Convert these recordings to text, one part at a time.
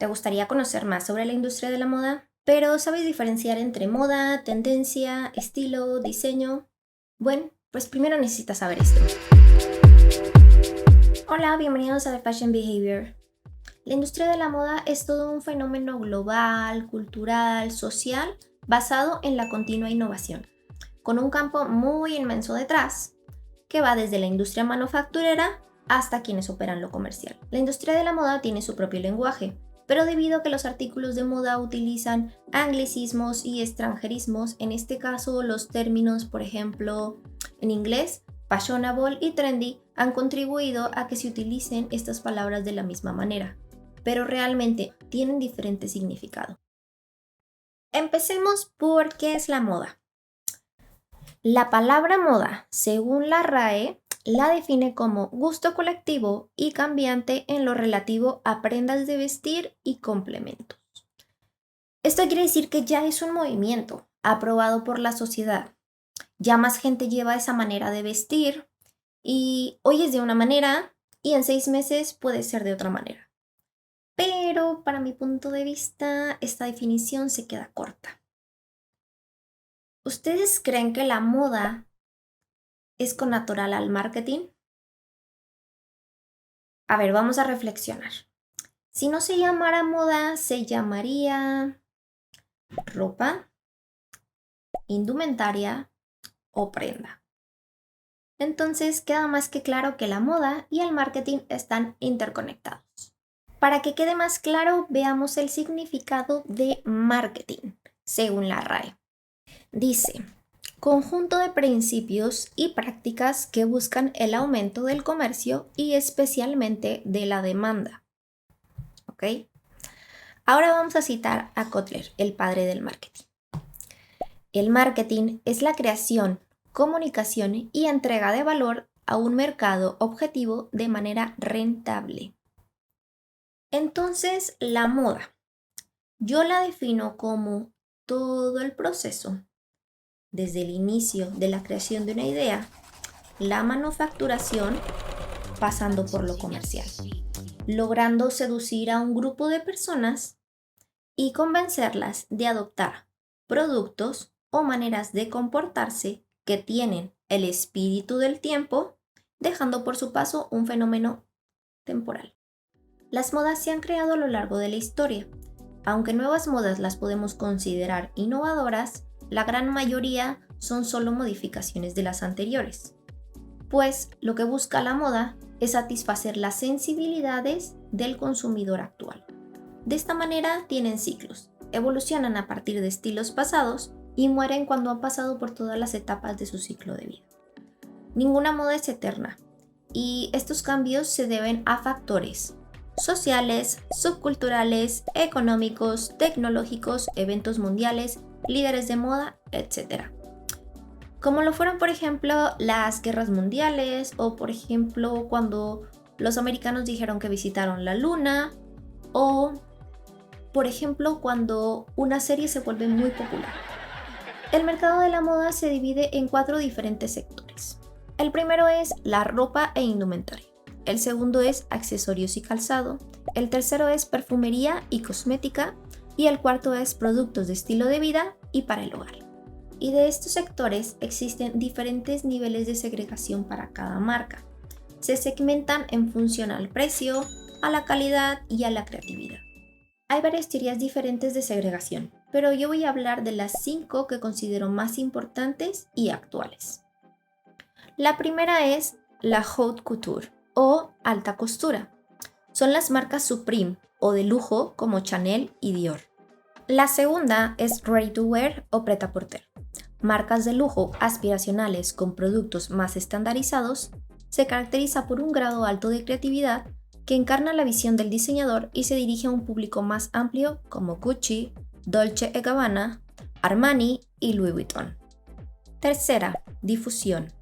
¿Te gustaría conocer más sobre la industria de la moda? Pero ¿sabes diferenciar entre moda, tendencia, estilo, diseño? Bueno, pues primero necesitas saber esto. Hola, bienvenidos a The Fashion Behavior. La industria de la moda es todo un fenómeno global, cultural, social, basado en la continua innovación, con un campo muy inmenso detrás, que va desde la industria manufacturera hasta quienes operan lo comercial. La industria de la moda tiene su propio lenguaje, pero debido a que los artículos de moda utilizan anglicismos y extranjerismos, en este caso los términos, por ejemplo, en inglés, fashionable y trendy, han contribuido a que se utilicen estas palabras de la misma manera, pero realmente tienen diferente significado. Empecemos por qué es la moda. La palabra moda, según la RAE, la define como gusto colectivo y cambiante en lo relativo a prendas de vestir y complementos. Esto quiere decir que ya es un movimiento aprobado por la sociedad. Ya más gente lleva esa manera de vestir y hoy es de una manera y en 6 meses puede ser de otra manera. Pero para mi punto de vista, esta definición se queda corta. ¿Ustedes creen que la moda es connatural al marketing? A ver, vamos a reflexionar. Si no se llamara moda, se llamaría ropa, indumentaria o prenda. Entonces queda más que claro que la moda y el marketing están interconectados. Para que quede más claro, veamos el significado de marketing, según la RAE. Dice, conjunto de principios y prácticas que buscan el aumento del comercio y especialmente de la demanda. ¿Ok? Ahora vamos a citar a Kotler, el padre del marketing. El marketing es la creación, comunicación y entrega de valor a un mercado objetivo de manera rentable. Entonces, la moda, yo la defino como todo el proceso, desde el inicio de la creación de una idea, la manufacturación, pasando por lo comercial, logrando seducir a un grupo de personas y convencerlas de adoptar productos o maneras de comportarse que tienen el espíritu del tiempo, dejando por su paso un fenómeno temporal. Las modas se han creado a lo largo de la historia. Aunque nuevas modas las podemos considerar innovadoras, la gran mayoría son solo modificaciones de las anteriores, pues lo que busca la moda es satisfacer las sensibilidades del consumidor actual. De esta manera tienen ciclos, evolucionan a partir de estilos pasados y mueren cuando han pasado por todas las etapas de su ciclo de vida. Ninguna moda es eterna y estos cambios se deben a factores sociales, subculturales, económicos, tecnológicos, eventos mundiales, líderes de moda, etc. Como lo fueron, por ejemplo, las guerras mundiales o, por ejemplo, cuando los americanos dijeron que visitaron la luna o, por ejemplo, cuando una serie se vuelve muy popular. El mercado de la moda se divide en 4 diferentes sectores. El primero es la ropa e indumentaria. El segundo es accesorios y calzado. El tercero es perfumería y cosmética. Y el cuarto es productos de estilo de vida y para el hogar. Y de estos sectores existen diferentes niveles de segregación para cada marca. Se segmentan en función al precio, a la calidad y a la creatividad. Hay varias teorías diferentes de segregación, pero yo voy a hablar de las 5 que considero más importantes y actuales. La primera es la haute couture o alta costura. Son las marcas Supreme o de lujo como Chanel y Dior. La segunda es ready to wear o prêt-à-porter. Marcas de lujo aspiracionales con productos más estandarizados, se caracteriza por un grado alto de creatividad que encarna la visión del diseñador y se dirige a un público más amplio como Gucci, Dolce & Gabbana, Armani y Louis Vuitton. Tercera, difusión.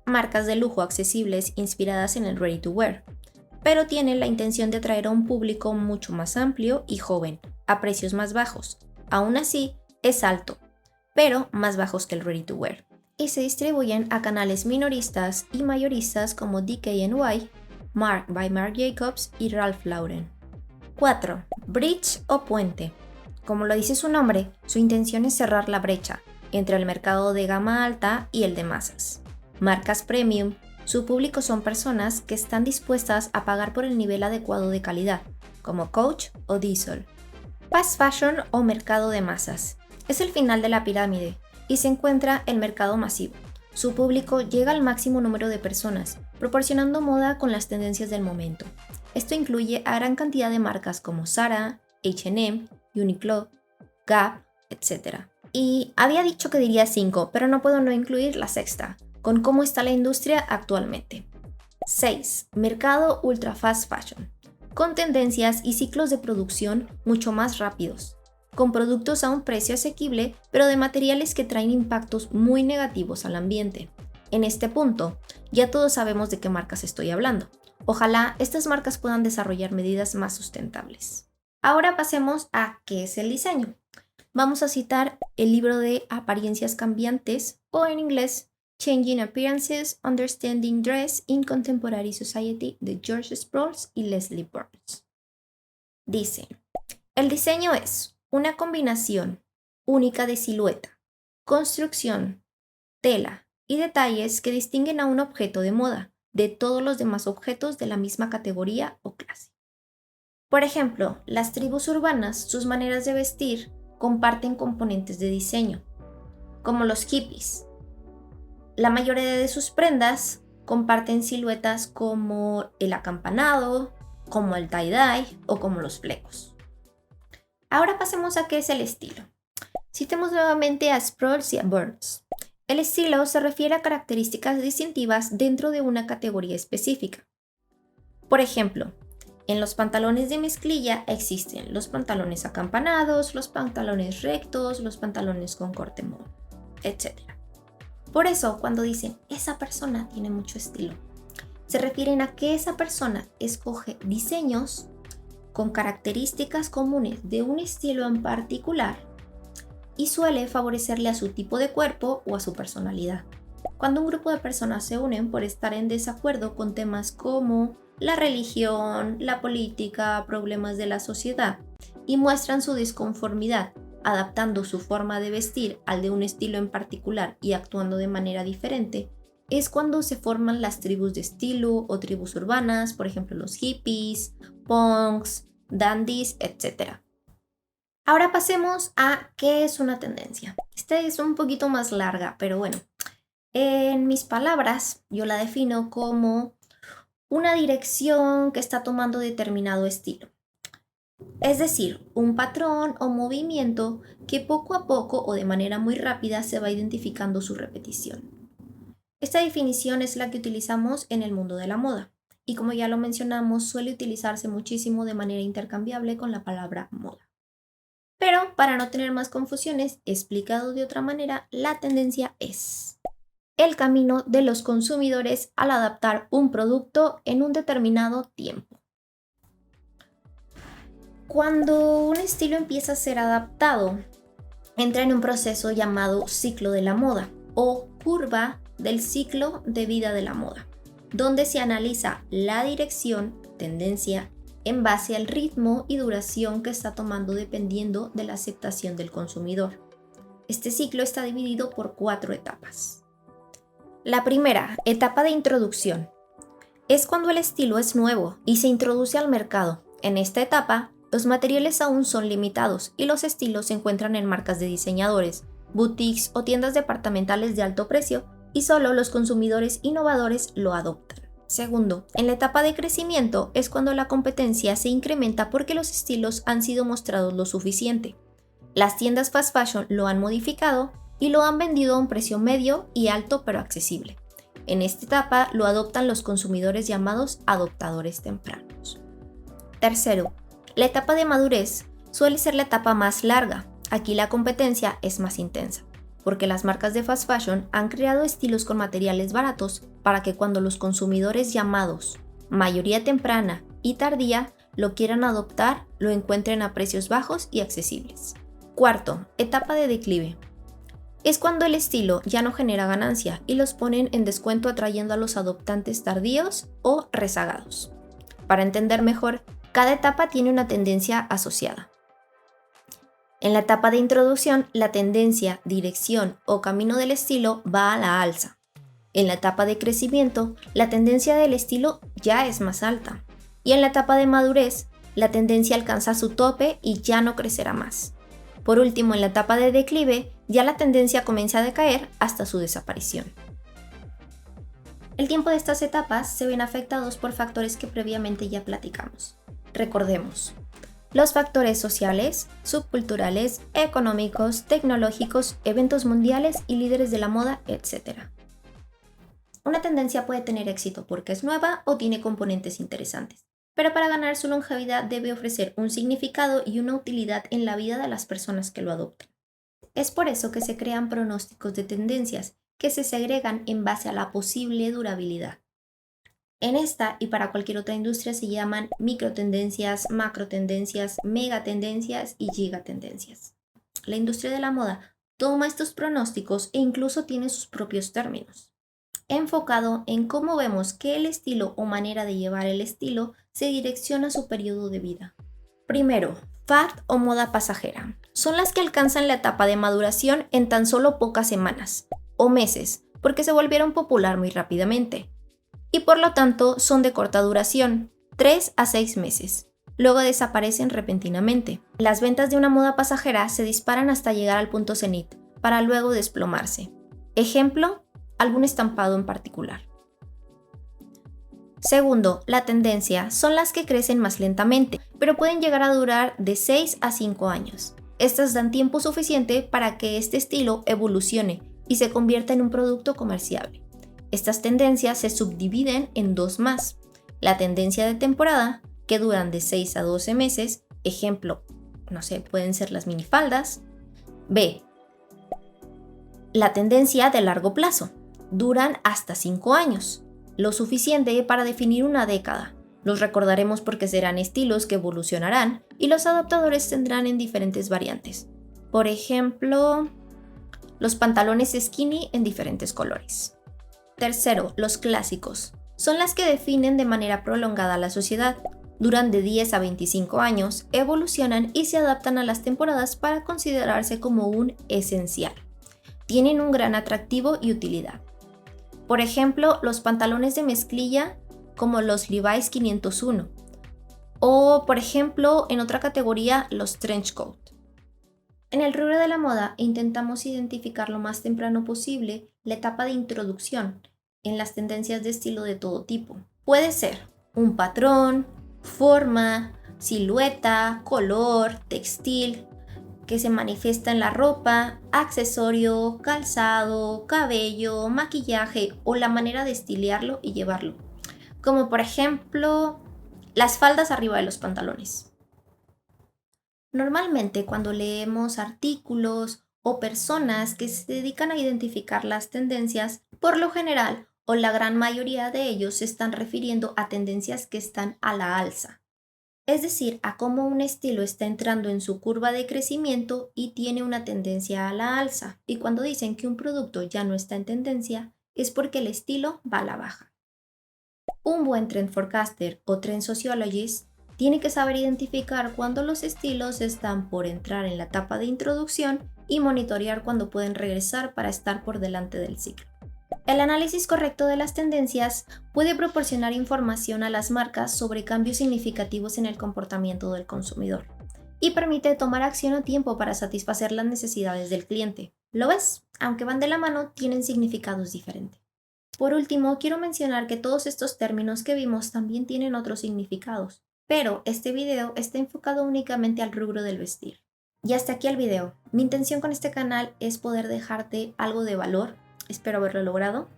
Marcas de lujo accesibles inspiradas en el ready to wear, pero tienen la intención de atraer a un público mucho más amplio y joven, a precios más bajos. Aún así, es alto, pero más bajos que el ready to wear, y se distribuyen a canales minoristas y mayoristas como DKNY, Marc by Marc Jacobs y Ralph Lauren. 4. Bridge o puente. Como lo dice su nombre, su intención es cerrar la brecha entre el mercado de gama alta y el de masas. Marcas premium, su público son personas que están dispuestas a pagar por el nivel adecuado de calidad, como Coach o Diesel. Fast fashion o mercado de masas. Es el final de la pirámide y se encuentra el mercado masivo. Su público llega al máximo número de personas, proporcionando moda con las tendencias del momento. Esto incluye a gran cantidad de marcas como Zara, H&M, Uniqlo, Gap, etc. Y había dicho que diría 5, pero no puedo no incluir la sexta, con cómo está la industria actualmente. 6. Mercado ultra fast fashion, con tendencias y ciclos de producción mucho más rápidos, con productos a un precio asequible, pero de materiales que traen impactos muy negativos al ambiente. En este punto, ya todos sabemos de qué marcas estoy hablando. Ojalá estas marcas puedan desarrollar medidas más sustentables. Ahora pasemos a qué es el diseño. Vamos a citar el libro de Apariencias cambiantes, o en inglés, Changing Appearances, Understanding Dress in Contemporary Society de George Sprouse y Leslie Burns. Dice, el diseño es una combinación única de silueta, construcción, tela y detalles que distinguen a un objeto de moda de todos los demás objetos de la misma categoría o clase. Por ejemplo, las tribus urbanas, sus maneras de vestir comparten componentes de diseño, como los hippies. La mayoría de sus prendas comparten siluetas como el acampanado, como el tie-dye o como los flecos. Ahora pasemos a qué es el estilo. Citemos nuevamente a Sprouse y a Burns. El estilo se refiere a características distintivas dentro de una categoría específica. Por ejemplo, en los pantalones de mezclilla existen los pantalones acampanados, los pantalones rectos, los pantalones con corte mono, etc. Por eso, cuando dicen esa persona tiene mucho estilo, se refieren a que esa persona escoge diseños con características comunes de un estilo en particular y suele favorecerle a su tipo de cuerpo o a su personalidad. Cuando un grupo de personas se unen por estar en desacuerdo con temas como la religión, la política, problemas de la sociedad, y muestran su disconformidad, adaptando su forma de vestir al de un estilo en particular y actuando de manera diferente, es cuando se forman las tribus de estilo o tribus urbanas, por ejemplo los hippies, punks, dandies, etc. Ahora pasemos a qué es una tendencia. Esta es un poquito más larga, pero bueno, en mis palabras yo la defino como una dirección que está tomando determinado estilo. Es decir, un patrón o movimiento que poco a poco o de manera muy rápida se va identificando su repetición. Esta definición es la que utilizamos en el mundo de la moda y como ya lo mencionamos suele utilizarse muchísimo de manera intercambiable con la palabra moda. Pero para no tener más confusiones, explicado de otra manera, la tendencia es el camino de los consumidores al adaptar un producto en un determinado tiempo. Cuando un estilo empieza a ser adaptado, entra en un proceso llamado ciclo de la moda o curva del ciclo de vida de la moda, donde se analiza la dirección, tendencia, en base al ritmo y duración que está tomando dependiendo de la aceptación del consumidor. Este ciclo está dividido por 4 etapas. La primera, etapa de introducción, es cuando el estilo es nuevo y se introduce al mercado. En esta etapa, los materiales aún son limitados y los estilos se encuentran en marcas de diseñadores, boutiques o tiendas departamentales de alto precio y solo los consumidores innovadores lo adoptan. Segundo, en la etapa de crecimiento es cuando la competencia se incrementa porque los estilos han sido mostrados lo suficiente. Las tiendas fast fashion lo han modificado y lo han vendido a un precio medio y alto pero accesible. En esta etapa lo adoptan los consumidores llamados adoptadores tempranos. Tercero, la etapa de madurez suele ser la etapa más larga. Aquí la competencia es más intensa, porque las marcas de fast fashion han creado estilos con materiales baratos para que cuando los consumidores llamados mayoría temprana y tardía lo quieran adoptar, lo encuentren a precios bajos y accesibles. Cuarto, etapa de declive. Es cuando el estilo ya no genera ganancia y los ponen en descuento atrayendo a los adoptantes tardíos o rezagados. Para entender mejor, Cada etapa tiene una tendencia asociada. En la etapa de introducción, la tendencia, dirección o camino del estilo va a la alza. En la etapa de crecimiento, la tendencia del estilo ya es más alta. Y en la etapa de madurez, la tendencia alcanza su tope y ya no crecerá más. Por último, en la etapa de declive, ya la tendencia comienza a decaer hasta su desaparición. El tiempo de estas etapas se ven afectados por factores que previamente ya platicamos. Recordemos, los factores sociales, subculturales, económicos, tecnológicos, eventos mundiales y líderes de la moda, etc. Una tendencia puede tener éxito porque es nueva o tiene componentes interesantes, pero para ganar su longevidad debe ofrecer un significado y una utilidad en la vida de las personas que lo adoptan. Es por eso que se crean pronósticos de tendencias que se segregan en base a la posible durabilidad. En esta y para cualquier otra industria se llaman microtendencias, macrotendencias, megatendencias y gigatendencias. La industria de la moda toma estos pronósticos e incluso tiene sus propios términos, enfocado en cómo vemos que el estilo o manera de llevar el estilo se direcciona a su periodo de vida. Primero, fad o moda pasajera. Son las que alcanzan la etapa de maduración en tan solo pocas semanas o meses, porque se volvieron popular muy rápidamente. Y por lo tanto son de corta duración, 3 a 6 meses. Luego desaparecen repentinamente. Las ventas de una moda pasajera se disparan hasta llegar al punto cenit, para luego desplomarse. Ejemplo, algún estampado en particular. Segundo, la tendencia son las que crecen más lentamente, pero pueden llegar a durar de 6 a 5 años. Estas dan tiempo suficiente para que este estilo evolucione y se convierta en un producto comerciable. Estas tendencias se subdividen en dos más. La tendencia de temporada, que duran de 6 a 12 meses, ejemplo, pueden ser las minifaldas. B. La tendencia de largo plazo, duran hasta 5 años, lo suficiente para definir una década. Los recordaremos porque serán estilos que evolucionarán y los adaptadores tendrán en diferentes variantes. Por ejemplo, los pantalones skinny en diferentes colores. Tercero, los clásicos. Son las que definen de manera prolongada a la sociedad. Duran de 10 a 25 años, evolucionan y se adaptan a las temporadas para considerarse como un esencial. Tienen un gran atractivo y utilidad. Por ejemplo, los pantalones de mezclilla como los Levi's 501. O, por ejemplo, en otra categoría, los trench coat. En el rubro de la moda intentamos identificar lo más temprano posible la etapa de introducción en las tendencias de estilo de todo tipo. Puede ser un patrón, forma, silueta, color, textil, que se manifiesta en la ropa, accesorio, calzado, cabello, maquillaje o la manera de estilearlo y llevarlo. Como por ejemplo, las faldas arriba de los pantalones. Normalmente cuando leemos artículos o personas que se dedican a identificar las tendencias, por lo general o la gran mayoría de ellos se están refiriendo a tendencias que están a la alza, es decir, a cómo un estilo está entrando en su curva de crecimiento y tiene una tendencia a la alza. Y cuando dicen que un producto ya no está en tendencia, es porque el estilo va a la baja. Un buen trend forecaster o trend sociologist tiene que saber identificar cuándo los estilos están por entrar en la etapa de introducción y monitorear cuándo pueden regresar para estar por delante del ciclo. El análisis correcto de las tendencias puede proporcionar información a las marcas sobre cambios significativos en el comportamiento del consumidor y permite tomar acción a tiempo para satisfacer las necesidades del cliente. ¿Lo ves? Aunque van de la mano, tienen significados diferentes. Por último, quiero mencionar que todos estos términos que vimos también tienen otros significados, pero este video está enfocado únicamente al rubro del vestir. Y hasta aquí el video. Mi intención con este canal es poder dejarte algo de valor. Espero haberlo logrado.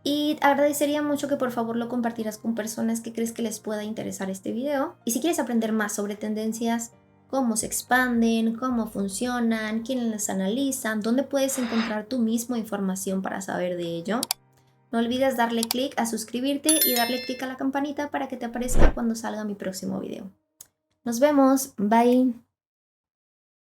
Y agradecería mucho que por favor lo compartieras con personas que crees que les pueda interesar este video. Y si quieres aprender más sobre tendencias, cómo se expanden, cómo funcionan, quiénes las analizan, dónde puedes encontrar tú mismo información para saber de ello, no olvides darle clic a suscribirte y darle clic a la campanita para que te aparezca cuando salga mi próximo video. Nos vemos. Bye.